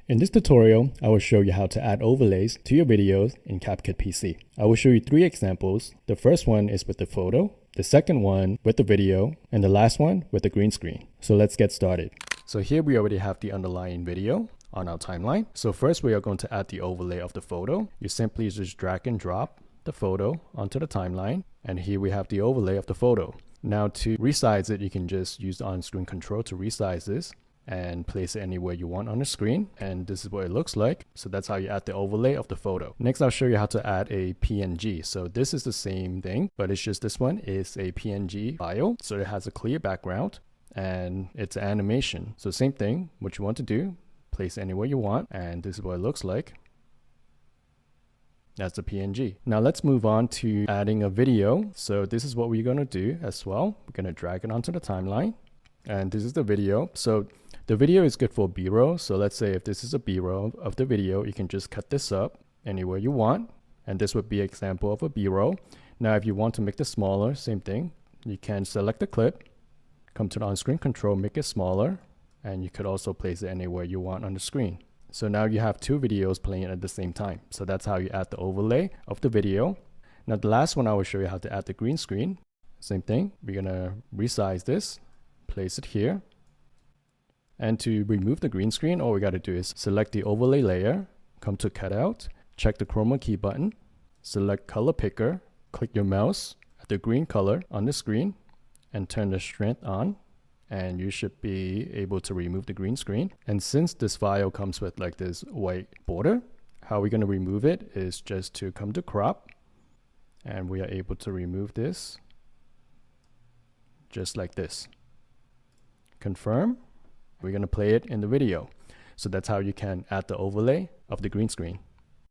In this tutorial, I will show you how to add overlays to your videos in CapCut PC. I will show you 3 examples. The first one is with the photo, the second one with the video, and the last one with the green screen. So let's get started. So here we already have the underlying video on our timeline. So first we are going to add the overlay of the photo. You simply just drag and drop the photo onto the timeline, and here we have the overlay of the photo. Now to resize it, you can just use the on-screen control to resize this and place it anywhere you want on the screen, and this is what it looks like. So that's how you add the overlay of the photo. Next, I'll show you how to add a PNG. So this is the same thing, but it's just this one is a PNG file, so it has a clear background and it's an animation. So same thing, what you want to do, place it anywhere you want, and this is what it looks like. That's the PNG. Now let's move on to adding a video. So this is what we're going to do as well. We're going to drag it onto the timeline, and this is the video. So the video is good for B-roll. So let's say if this is a B-roll of the video, you can just cut this up anywhere you want, and this would be an example of a B-roll. Now if you want to make this smaller, same thing. You can select the clip, come to the on-screen control, make it smaller, and you could also place it anywhere you want on the screen. So now you have 2 videos playing at the same time. So that's how you add the overlay of the video. Now the last one, I will show you how to add the green screen. Same thing, we're gonna resize this, place it here. And to remove the green screen, all we gotta do is select the overlay layer, come to cutout, check the chroma key button, select color picker, click your mouse at the green color on the screen, and turn the strength on. And you should be able to remove the green screen. And since this file comes with like this white border, how we're going to remove it is just to come to crop, and we are able to remove this just like this. Confirm. We're going to play it in the video. So that's how you can add the overlay of the green screen.